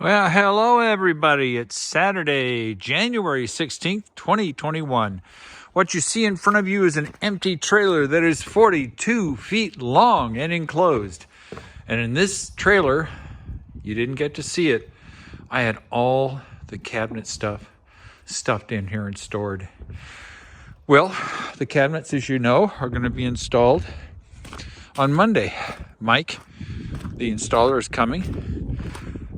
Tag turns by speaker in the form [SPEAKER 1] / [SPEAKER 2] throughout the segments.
[SPEAKER 1] Well, hello everybody. It's Saturday, January 16th, 2021. What you see in front of you is an empty trailer that is 42 feet long and enclosed. And in this trailer, you didn't get to see it, I had all the cabinet stuff stuffed in here and stored. Well, the cabinets, as you know, are going to be installed on Monday. Mike, the installer, is coming.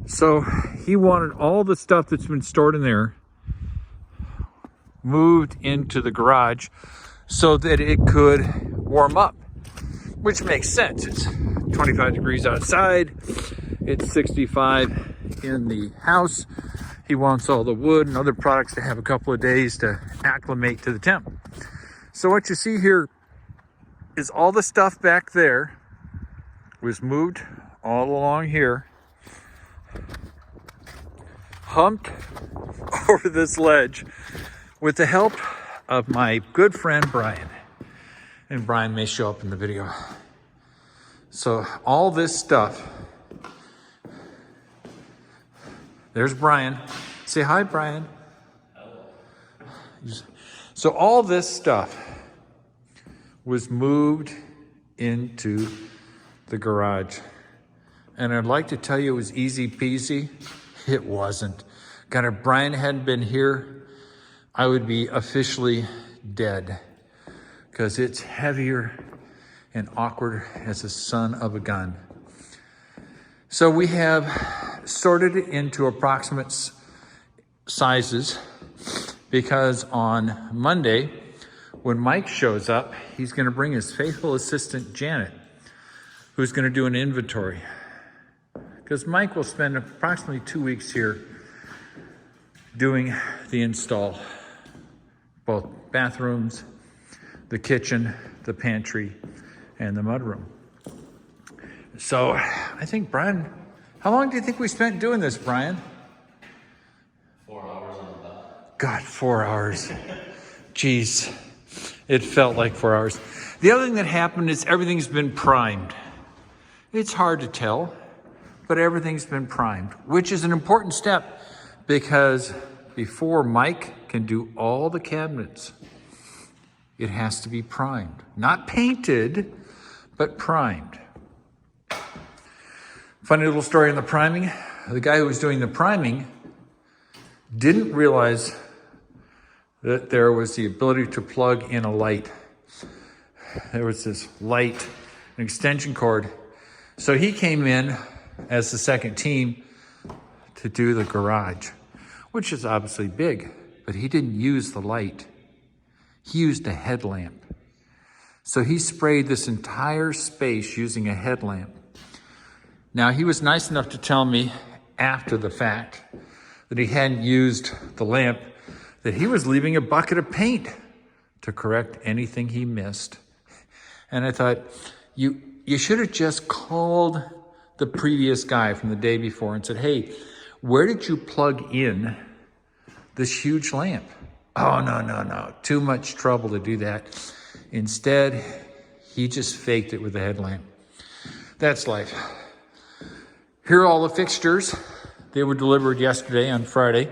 [SPEAKER 1] So he wanted all the stuff that's been stored in there moved into the garage so that it could warm up, which makes sense. It's 25 degrees outside, it's 65 in the house. He wants all the wood and other products to have a couple of days to acclimate to the temp. So what you see here is all the stuff back there was moved all along here, humped over this ledge with the help of my good friend Brian. And Brian may show up in the video. So all this stuff, there's Brian. Say hi, Brian. So all this stuff was moved into the garage. And I'd like to tell you it was easy peasy. It wasn't. God, if Brian hadn't been here, I would be officially dead, because it's heavier and awkward as a son of a gun. So we have sorted it into approximate sizes, because on Monday, when Mike shows up, he's going to bring his faithful assistant, Janet, who's going to do an inventory. Because Mike will spend approximately 2 weeks here doing the install, both bathrooms, the kitchen, the pantry, and the mudroom. So I think, Brian, how long do you think we spent doing this, Brian?
[SPEAKER 2] 4 hours on the dot.
[SPEAKER 1] God, 4 hours. Jeez, it felt like 4 hours. The other thing that happened is everything's been primed. It's hard to tell, but everything's been primed, which is an important step, because before Mike can do all the cabinets, it has to be primed. Not painted, but primed. Funny little story on the priming. The guy who was doing the priming didn't realize that there was the ability to plug in a light. There was this light, an extension cord. So he came in as the second team to do the garage, which is obviously big, but he didn't use the light. He used a headlamp. So he sprayed this entire space using a headlamp. Now, he was nice enough to tell me after the fact that he hadn't used the lamp, that he was leaving a bucket of paint to correct anything he missed. And I thought, you should have just called the previous guy from the day before and said, hey, where did you plug in this huge lamp? Oh, no. Too much trouble to do that. Instead, he just faked it with a headlamp. That's life. Here are all the fixtures. They were delivered yesterday on Friday.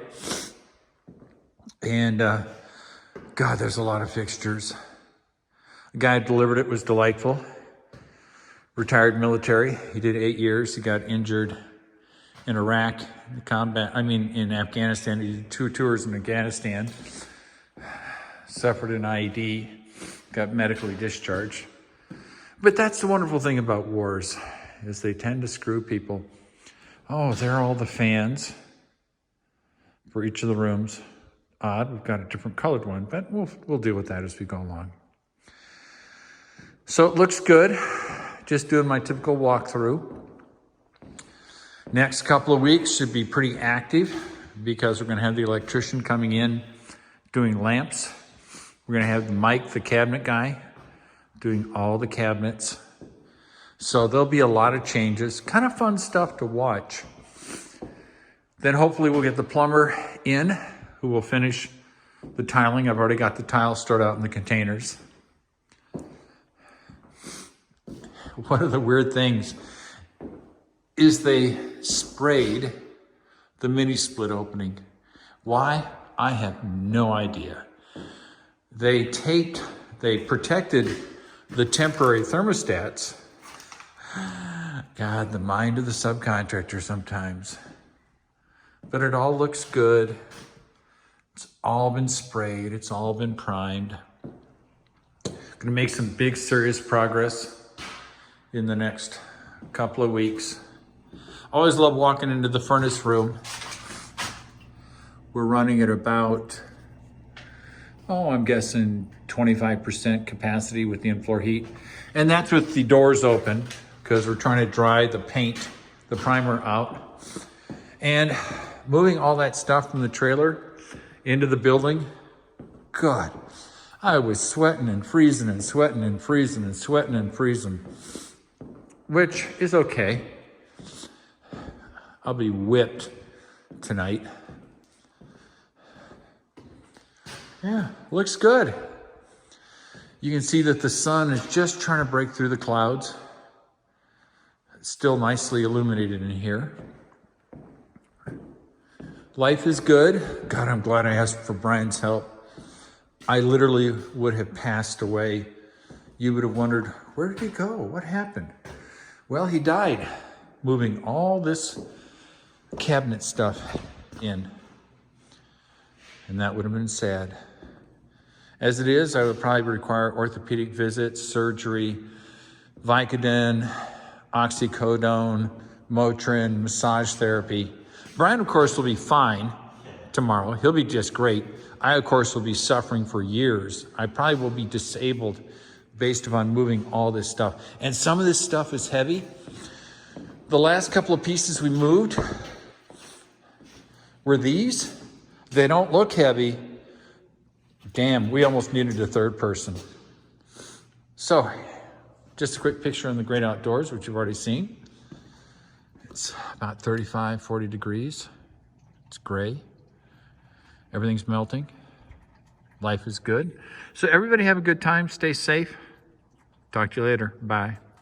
[SPEAKER 1] And God, there's a lot of fixtures. The guy who delivered it was delightful. Retired military. He did 8 years. He got injured in Iraq, in Afghanistan. He did 2 tours in Afghanistan. Suffered an IED. Got medically discharged. But that's the wonderful thing about wars, is they tend to screw people. Oh, there are all the fans for each of the rooms. Odd, we've got a different colored one, but we'll deal with that as we go along. So it looks good. Just doing my typical walkthrough. Next couple of weeks should be pretty active, because we're going to have the electrician coming in doing lamps. We're going to have Mike, the cabinet guy, doing all the cabinets. So there'll be a lot of changes. Kind of fun stuff to watch. Then hopefully we'll get the plumber in, who will finish the tiling. I've already got the tile stored out in the containers. One of the weird things is they sprayed the mini split opening. Why? I have no idea. They protected the temporary thermostats. God, the mind of the subcontractor sometimes. But it all looks good. It's all been sprayed. It's all been primed. Gonna make some big, serious progress in the next couple of weeks. Always love walking into the furnace room. We're running at about, I'm guessing 25% capacity with the in-floor heat. And that's with the doors open because we're trying to dry the paint, the primer out. And moving all that stuff from the trailer into the building, God, I was sweating and freezing and sweating and freezing and sweating and freezing, which is okay. I'll be whipped tonight. Yeah, looks good. You can see that the sun is just trying to break through the clouds. It's still nicely illuminated in here. Life is good. God, I'm glad I asked for Brian's help. I literally would have passed away. You would have wondered, where did he go? What happened? Well, he died moving all this cabinet stuff in. And that would have been sad. As it is, I would probably require orthopedic visits, surgery, Vicodin, oxycodone, Motrin, massage therapy. Brian, of course, will be fine tomorrow. He'll be just great. I, of course, will be suffering for years. I probably will be disabled based upon moving all this stuff. And some of this stuff is heavy. The last couple of pieces we moved were these. They don't look heavy. Damn, we almost needed a third person. So, just a quick picture in the great outdoors, which you've already seen. It's about 35, 40 degrees. It's gray. Everything's melting. Life is good. So everybody have a good time. Stay safe. Talk to you later. Bye.